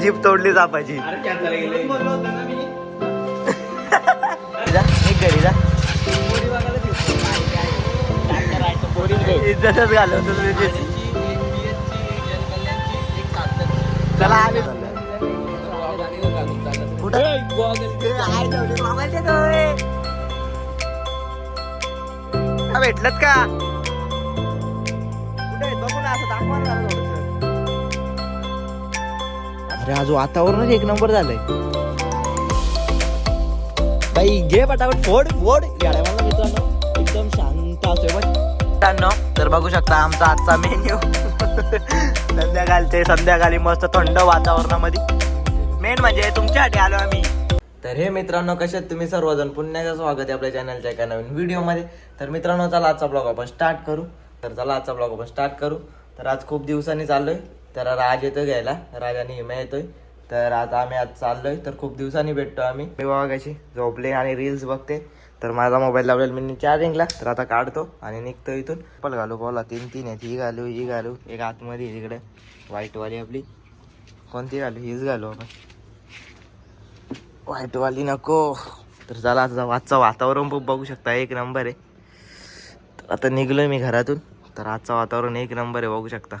Jeep तोडली जापाची. घरी जा इज्जतच घालवतो. चला आम्ही भेटलत का अरे आज वातावरणच एक नंबर झालंय बाई. घे पटापट फोड फोड गाड्या मला मित्रांनो एकदम शांत असतोय मित्रांनो. तर बघू शकता आमचा आजचा मेन्यू. संध्याकाळी मस्त थंड वातावरणामध्ये मेन म्हणजे तुमच्यासाठी आलो आम्ही. तर हे मित्रांनो कसे आहेत तुम्ही सर्वजण. पुन्हा एकदा स्वागत आहे आपल्या चॅनलच्या एका नवीन व्हिडिओमध्ये. तर मित्रांनो चला आजचा ब्लॉग आपण स्टार्ट करू. तर आज खूप दिवसांनी चाललोय. तर राज येतोय घ्यायला, राज आणि हिमा येतोय. तर आता आम्ही आज चाललोय. तर खूप दिवसांनी भेटतो आम्ही. मी बघा कशी झोपले आणि रील्स बघते. तर माझा मोबाईल लावलेला मी चार्जिंगला. तर आता काढतो आणि निघतो इथून. चप्पल घालू बोला. तीन आहेत. ही घालू एक आतमध्ये इकडे व्हाईटवाली आपली. कोणती घालू? हीच घालू आपण. व्हाईटवाली नको. तर चला आता आजचं वातावरण बघू शकता एक नंबर आहे. तर आता निघलोय मी घरातून. तर आजचं वातावरण एक नंबर आहे बघू शकता.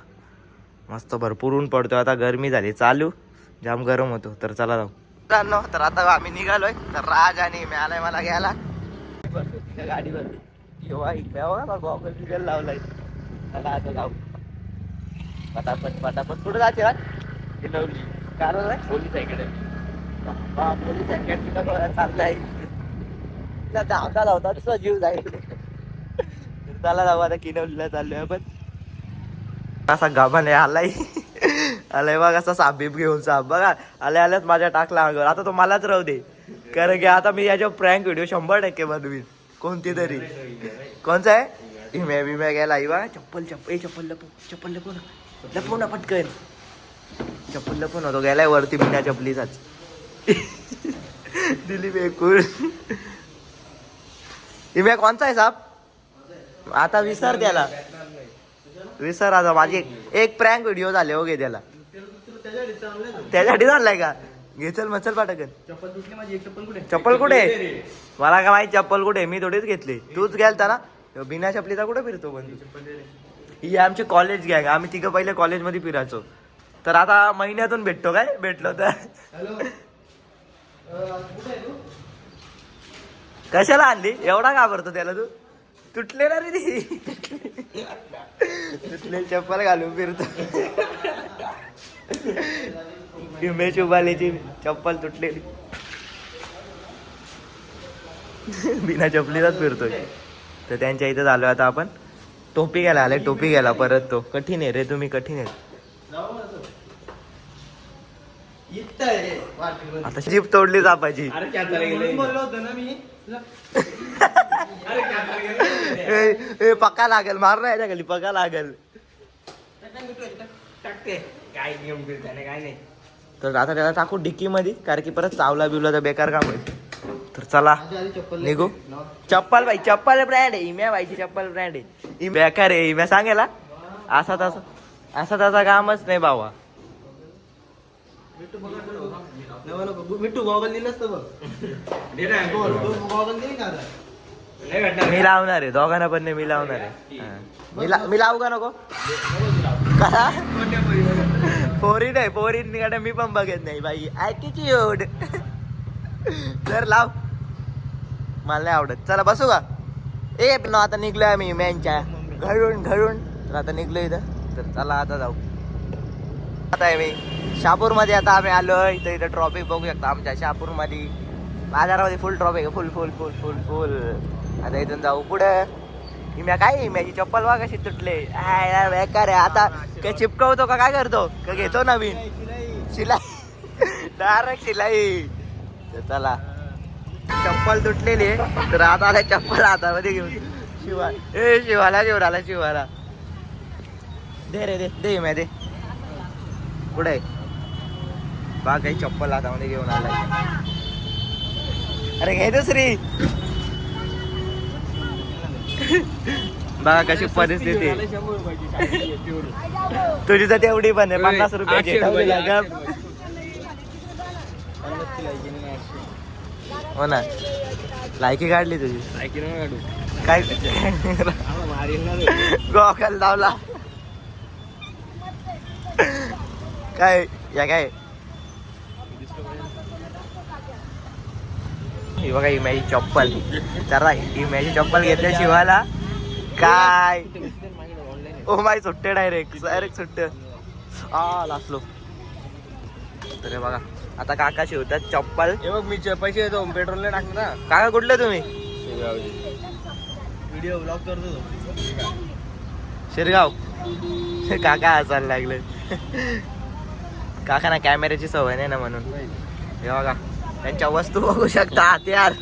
मस्त भरपूर ऊन पडतो. आता गरमी झाली चालू, जाम गरम होतो. तर चला जाऊ मित्रांनो. तर आता आम्ही निघालोय. तर राज आणि मी आलाय मला घ्यायला गाडीवर. गॉगल लावलाय. चला आता जाऊ पटापट. कुठं जायचे राज? कारण पोलीस इकडे पोलीस चाललाय. धावता दुसरा जीव जाईल. चला जाऊ आता किनवलीला चाललोय आपण. असा गाभा नाही आलाय बघ. असा साप बीप घेऊन साप बघा आल्याच माझ्या टाकला अंगावर. आता तो मलाच राहू दे, कारण की आता मी याच्या प्रँक व्हिडिओ 100% बनवीन. कोणती तरी कोणचा आहे? हिम्या गेला बा. चप्पल लपव ना पटकन. चप्पल लपवून होतो गेलाय वरती बिना चपलीचाच. दिली बेकूळ. हिम्या कोणचा आहे साप? आता विसर त्याला. विसर आता. माझी एक प्रँक व्हिडिओ झाले हो गे त्याला. त्याच्यासाठी झालाय का? घे चल मचल पाटकन. चप्पल कुठे? मला का माहिती चप्पल कुठे? मी थोडीच घेतली. तूच गेलता ना. बिना चपलीचा कुठे फिरतो पण? ही आमची कॉलेज गॅंग. आम्ही तिघं पहिले कॉलेजमध्ये फिरायचो. तर आता महिन्यातून भेटतो काय? भेटलो तर कशाला आणली? एवढा घाबरतो त्याला तू? तुटले ना रे ती. तुटले चप्पल घालून फिरतो. हिमेश उभालीची चप्पल तुटलेली. बिना चपलीचाच फिरतोय. तर त्यांच्या इथं झालो आता आपण. टोपी घ्यायला आलाय. टोपी घ्यायला परत तो. कठीण आहे रे तुम्ही, कठीण आहे. आता जीप तोडली जापाची. पक्का लागेल. मार नाही खाली पक्का लागेल. तर आता त्याला टाकू डिक्की मध्ये, कारण की परत चावला बिवला तर बेकार काम होईल. तर चला निघू. चप्पल भाई, चप्पल ब्रँड आहे. इम्या भाईची चप्पल ब्रँड आहे. बेकार आहे इम्या सांगेला. असा तसा कामच नाही बाबा. मिठू गॉगल दिलंच बघ. मी लावणार आहे दोघांना पण नाही. मी लावणार आहे. मी लावू का नको? पोरी नाही पोरींकडे मी पण बघत नाही बाई. ॲटिट्यूड. तर लाव. मला नाही आवडत. चला बसू का? आता निघलोय आम्ही मॅनच्या घरून. तर आता निघलो इथं. तर चला आता जाऊ. आता आहे मी शहापूरमध्ये. आता आम्ही आलोय. तर इथं ट्रॉफिक बघू शकता आमच्या शहापूरमध्ये. बाजारामध्ये फुल ट्रॉफिक आहे. फुल. आता इथून जाऊ पुढं. हिम्या काय? हिम्याची चप्पल बघा कशी तुटले. बेकार आहे. आता काय चिपकवतो का काय करतो का? घेतो नवीन शिलाई. डायरेक्ट शिलाई. तर चला चप्पल तुटलेली आहे. तर आता चप्पल हातामध्ये घेऊन शिवाला घेऊन आला. शिवाला दे रे दे हिम्या दे. पुढे बा काही चप्पल हातामध्ये घेऊन आलाय. अरे घे दुसरी. बघा कशी परिस्थिती. तुझी तर तेवढी पण आहे 50 रुपयाची. हो ना, लायकी काढली तुझी. काय गॉगल लावला काय या काय. ही बघा इमॅची चप्पल. जरा इमॅची चप्पल घेतल्या शिवाला काय. ओ माय सुट्टे डायरेक्ट सुट्ट. लासलो. तर हे बघा आता काका शिवतात चप्पल. हे बघ मी पैसे देतो पेट्रोल नाही टाकणार ना. काका कुठले तुम्ही. व्हिडिओ ब्लॉग करतो. शिरगाव. काका हसायला लागले. काका ना कॅमेऱ्याची सवय नाही ना म्हणून. हे बघा त्यांच्या वस्तू बघू शकता. हत्यार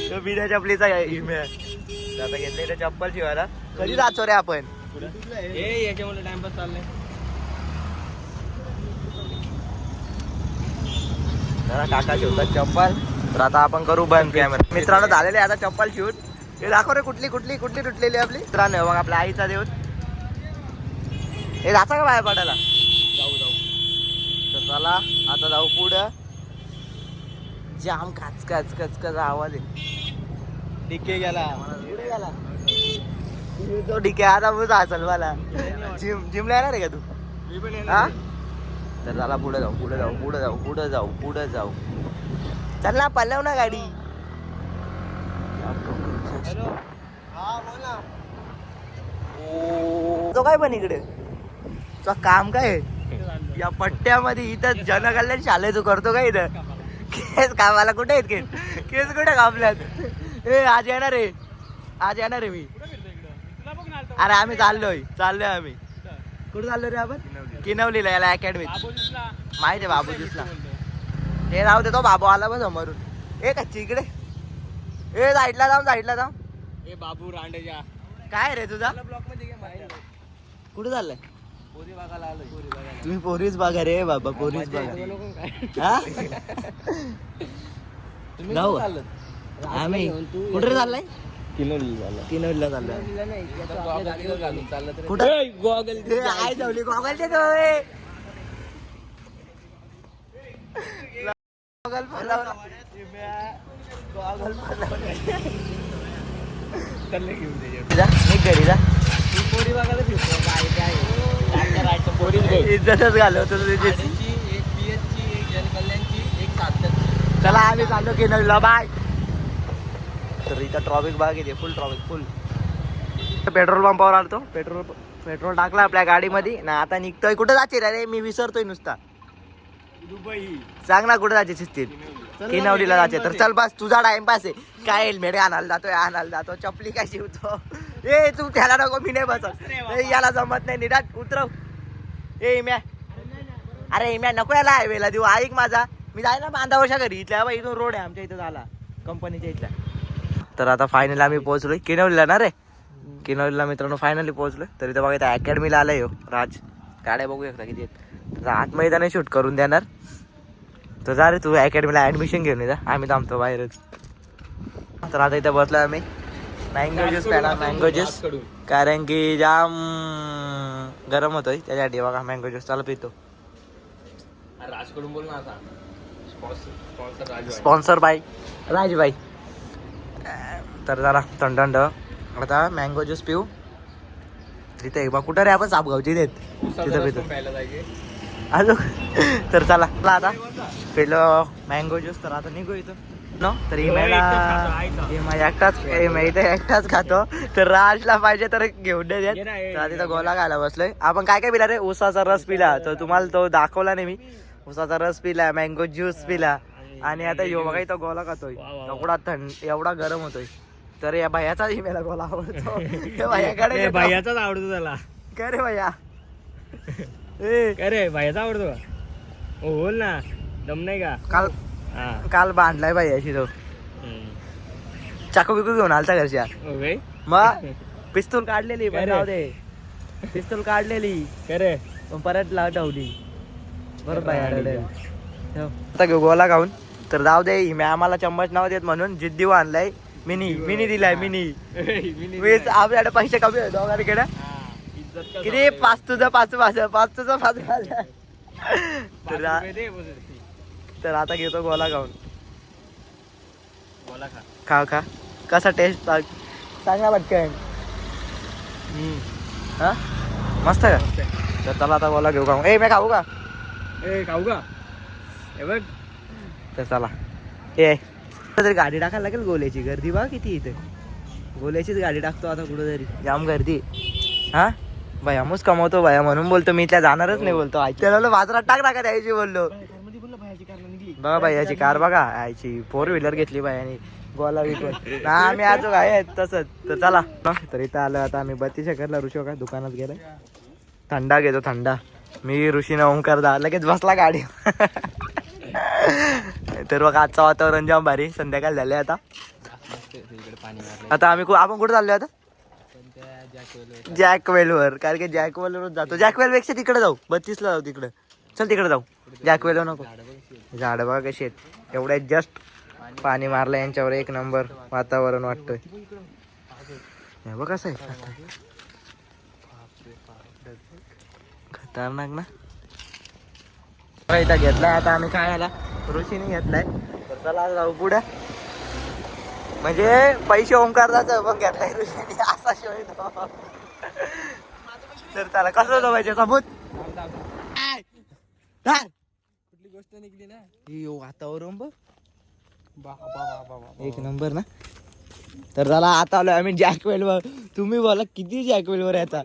तो बिना चपलीचा इमे. आता घेतले चप्पल शिवायला. कधी जाचो रे आपण. याच्यामुळे टाइमपास चाललाय. जरा काका शिवतात चप्पल. तर आता आपण करू बंद कॅमेरा. मित्रांनो झालेले आता चप्पल शिवून. हे दाखव रे कुठली तुटलेली आपली. मित्रांनो बघा आपल्या आईचा देऊन. हे जाचा का बाहेर पडायला. जाऊ तर चला आता जाऊ पुढं. जाम काच आवाज आहे. डिके गेला. पुढे गेला तो डिके. आता मग असेल मला. जिमला येणार आहे का तू. मी पण हा तर चला पुढे जाऊ. चल ना पल्लव ना गाडी. तो काय पण इकडे तो काम काय या पट्ट्यामध्ये. इथं जनकल्याण शाळेचं करतो का इथं. केस कामाला कुठे आहेत. केस कुठे कापल्यात. ए आज येणार आहे मी. अरे आम्ही चाललोय आम्ही. कुठे चाललो रे आपण. किनवलीला याला अकॅडमीत. माहिती आहे बाबू दिसला. हे राहू दे तो बाबू आला बघ समोरून. ए कच्ची इकडे. ए साईडला जाऊ. ए बाबू रांडेजा काय रे तुझा. ब्लॉक मध्ये कुठे चाललाय. पोरी बघायला आलोय. तुम्ही पोरीच बघा रे बाबा. पोरीच बघा. हा जाऊ आम्ही. कुठे चाललाय. किनवलीला चाललाय. कुठे गॉगल आय जावली गॉगल ते घरी जा. पोरी बघायला इज्जतच घालवतो एक पीएचची एक जनकल्याणची एक सातची. चला आम्ही चाललो की नवीला. बाय. तर इथं ट्रॉफिक बघा किती फुल पेट्रोल पंपावर आलतो. पेट्रोल टाकला आपल्या गाडीमध्ये ना. आता निघतोय. कुठं जायचे रे मी विसरतोय नुसता. दुबई. सांग ना कुठं जायचे शिस्तीत. किनवलीला जायचे. तर चल बस तुझा टाइमपास आहे. काय हेल्मेट आणायला जातो चपली काय शिवतो. ए तू त्याला नको. मी नाही बसत. याला जमत नाही. निराट उतरव. ए म्या अरे म्या नको याला हायवेला देऊ. ऐक माझा. मी जाय ना बांधावशा घरी. इथल्या इथून रोड आहे आमच्या इथं झाला कंपनीच्या इथल्या. तर आता फायनली आम्ही पोहोचलोय किनवलीला ना रे. किनवलीला मित्रांनो फायनली पोहोचलोय. तर इथं बघा इथं अकॅडमीला आलाय हो राज. गाड्या बघू शकता किती आहेत. तर आतमध्ये नाही शूट करून देणार. तर जा रे तू अकॅडमीला ऍडमिशन घेऊन ये जा. आम्ही थांबतो बाहेरच. तर आता इथं बसलोय आम्ही. मँगो ज्यूस प्याला. मँगो ज्यूस कारण की जाम गरम होतोय त्याच्यासाठी. बघा मँगो ज्यूस चला पितो. राजकडून बोल ना आता. Sponsor sponsor by Rajbai. तर जरा थंड आता मँगो ज्यूस पिऊ. तिथे बा कुठं रे आपण सापगावची देत तिथं पितो अजून. तर चला आता पिलो मँगो ज्यूस. तर आता निघू इथं नो. तर एकटाच खातो. तर राजला पाहिजे तर घेऊन दे. तर तिथं गोला खायला बसलोय. आपण काय काय पिला रे. ऊसाचा रस पिला. तर तुम्हाला तो दाखवला नाही मी. ऊसाचा रस पिला. मँगो ज्यूस पिला. आणि आता यो बघा इथं गोला खातोय. एवढा गरम होतोय. तर या भैयाचा इमेला गोला आवडतो. भैयाकडे भैयाचाच आवडतो त्याला. काय रे भैया. काय रे भैयाचा आवडतो का. बोल ना. दम नाही का. काल बांधलाय भैयाशी तो. चाकू बिकू घेऊन आलता घरच्या. मग पिस्तूल काढलेली. पिस्तूल काढलेली. करे परत ठेवली. बरोबर आता घेऊ गोला खाऊन. तर जाऊ दे. मी आम्हाला चम्मच नाव देत म्हणून जिद्दी आणलाय. मिनी दिलाय. मिनी आपल्याकडे पैसे कमी आहे दोघांकडे. किती 5 तुझं 5 माझं 5 तुझं 5 माझं. तर आ- तर आता घेतो गोला खाऊन. बोला खा. खा खा कसा टेस्ट सांग ना पटकन. हा मस्त का? तर चला आता गोला घेऊ खाऊ. ए मी खाऊ का? ए खाऊ का? हे बघ. तर चला ए तरी गाडी टाकायला लागेल. गोल्याची गर्दी बघा किती इथे. गोल्याचीच गाडी टाकतो आता कुठेतरी. जाम गर्दी. हा भैया मुस कमवतो भैया म्हणून बोलतो मी त्या जाणारच नाही बोलतो. त्याला बाजारात टाक टाका द्यायची बोललो. बघा भैयाची कार बघा आयची 4 व्हीलर घेतली भैयानी गोला विकून. ना आम्ही आजो काय तसंच. तर चला तर इथं आलो आता आम्ही बत्तीशेकरला. ऋषी का दुकानात गेलाय. थंडा घेतो थंडा. मी ऋषीने ओंकार दा लगेच बसला गाडी. तर बघा आजचं वातावरण जाम भारी. संध्याकाळ झाले आता. आता आम्ही आपण कुठे चाललोय आता? जॅकवेल वर. कारण की जॅकवेल वर जातो. जॅकवेल पेक्षा तिकडे जाऊ. 32 ला जाऊ तिकडे. चल तिकडे जाऊ. जॅकवेल नको. झाड बघा कशी आहेत. एवढ्या जस्ट पाणी मारलं यांच्यावर. एक नंबर वातावरण वाटतंय. हे बघ कसं आहे. खतरनाक ना. इथं घेतलाय आता आम्ही खायला. ऋषीने घेतलाय. तर चला जाऊ पुढे. म्हणजे पैसे ओंकारदाच पण घेतलाय ऋषीने असा शिवाय. तर चला कसं होतं पाहिजे सबूत. कुठली गोष्ट निघली ना. वातावरण बघ एक नंबर ना. तर चला आता आलोय आम्ही जॅकवेल वर. तुम्ही बोला किती जॅकवेल वर येता.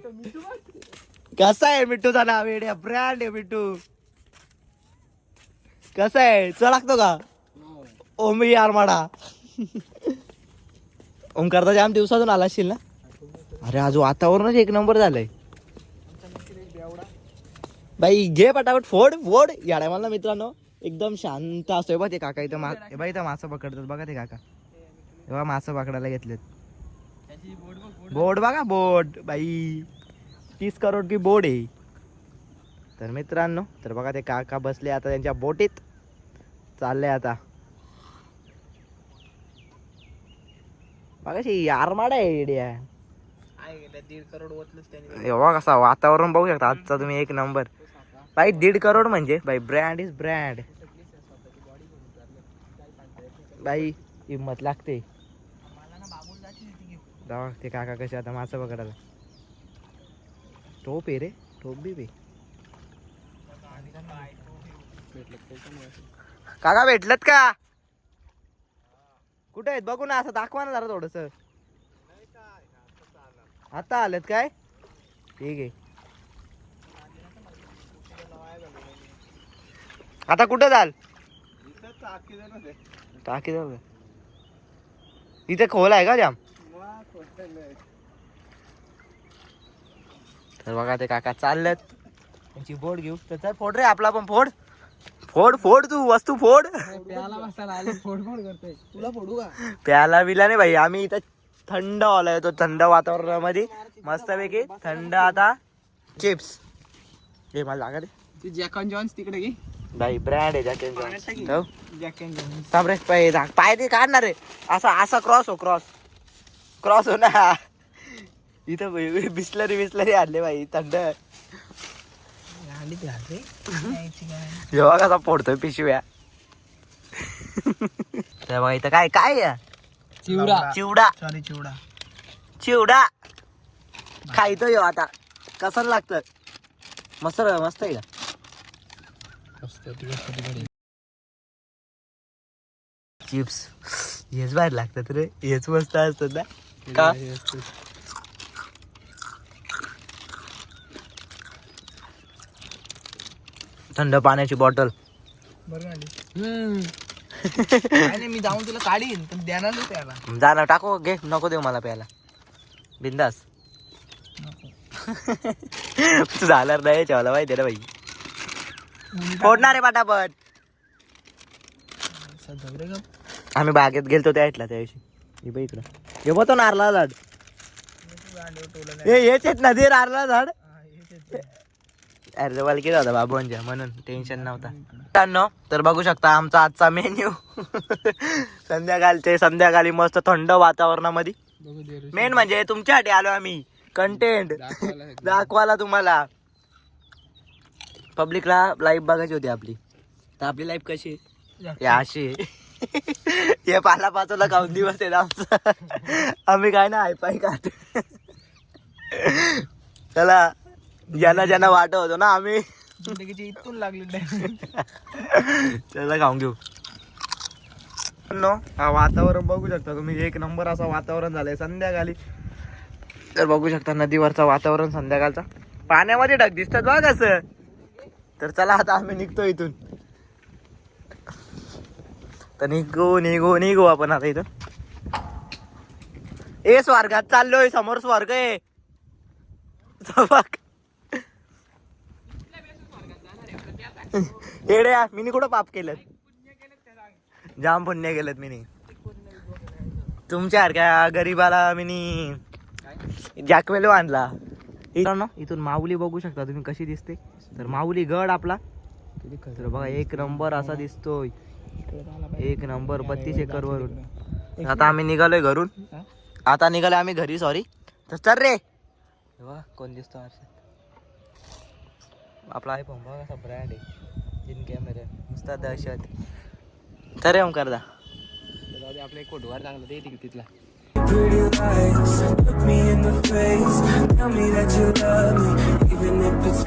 कसा आहे मिठूचा नाव येड्या ब्रँड आहे मिठू. कसा आहे चला लागतो का? ओमी आरमाडा. ओंकारदा जाम दिवसातून आला असशील ना. अरे आज वातावरणच एक नंबर झालंय बाई. घे पटापट फोड फोड. या टायमाला मित्रांनो एकदम शांत असतोय बघ ते काका. इथं बाई इथं मासं पकडतात बघा ते काका. तेव्हा मासं पकडायला घेतलेत. बोट बघा बोट बाई. 30 करोड की बोट आहे. तर मित्रांनो तर बघा ते काका बसले आता त्यांच्या बोटीत. चालले आता बघा आरमाडा आहे इडिया. 1.5 करोड एव्हा कसा वातावरण बघू शकता आजचा तुम्ही. एक नंबर बाई. 1.5 करोड म्हणजे बाई ब्रँड इज ब्रँड बाई. हिंमत लागते. जाऊ ते काका कसे आता मासं पकडायला. टोप आहे रे. टोप बी बे. काका भेटलत का? कुठे आहेत बघू ना. असं दाखवा ना जरा थोडस. आता आलेत काय? ठीक आहे. आता कुठं जाल? टाकी जाऊ. इथे खोल आहे का जाम? तर बघा ते काका चाललेत. त्यांची बोट घेऊ. तर चल फोड रे आपला पण. फोड फोड फोड तू वस्तू फोड. तुला फोडू का? प्याला बिला नाही भाई. आम्ही इथं थंड आलाय. तो थंड वातावरणामध्ये मस्तपैकी थंड आता चिप्स. हे मला लागा रे. जॅक अँड जॉन्स तिकडे घे. बाई ब्रँड आहे जॅक अँड जॉन्स. थांब रे पाय ते काढणार रे. असा असा क्रॉस हो. क्रॉस हो ना. इथं बिस्लरी आणले बाई थंड. जेव्हा कसा फोडतोय पिशव्या. तेव्हा इथं काय काय चिवडा. चिवडा खायतो यो आता. कसं लागतं? मस्त मस्त आहे का? चिप्स हेच बाहेर लागतात रे. हेच मस्त असतात ना का? थंड पाण्याची बॉटल. मी जाऊन तुला काढीन पण देणार नाही त्याला. जाणार टाको घे. नको देऊ मला प्यायला. बिंदास. तू झालं नाही चला माहिती ना भाई. फोडणार आहे पटापट. आम्ही बागेत गेलतो त्या ऐकला त्या दिवशी. बाई इकडं हे बघतो नारळा झाड. हेच आहेत ना ते नारळा झाड. अरे वलकीच होता बाबूंच्या म्हणून टेन्शन नव्हता. तर बघू शकता आमचा आजचा मेन्यू. संध्याकाळी मस्त थंड वातावरणामध्ये. मेन म्हणजे तुमच्यासाठी आलो आम्ही. कंटेंट दाखवायला तुम्हाला. पब्लिकला लाईव्ह बघायची होती आपली, तर आपली लाईव्ह कशी आहे अशी आहे. हे पाला पाचवला खाऊन दिवस आहे आमचा. आम्ही काय ना हायपाय खात. चला ज्यांना ज्यांना वाटत होतो ना आम्ही इथून लागली. त्याला खाऊन घेऊ. हा वातावरण बघू शकता तुम्ही, एक नंबर असं वातावरण झालंय संध्याकाळी. तर बघू शकता नदीवरचं वातावरण संध्याकाळचा, पाण्यामध्ये ढग दिसतात बघ असं. तर चला आता आम्ही निघतो इथून. तर निघू आपण आता इथून. ए स्वर्गात चाललोय, समोर स्वर्ग आहे. येड्या मी कुठं पाप केलं, जाम पुण्य केलं मी. तुमच्यासारख्या गरीबाला मी जॅकवेल आणला. इथून माऊली बघू शकता तुम्ही कशी दिसते. तर माऊली गड आपला, तर बघा एक नंबर असा दिसतोय, एक नंबर 32 एकर वरून. आता आम्ही निघालोय घरून, आता निघालोय आम्ही घरी. सॉरी. तर चल रे. बघा कोण दिसतो आरशात, आपला आयफोन बघा कसा ब्रँड आहे, इन कॅमेरा नुसता दहशत. तर रे ओंकार दा आपला एक कोटवार चांगला ते तिथला. Pretty lights, look me in the face, tell me that you love me, even if it's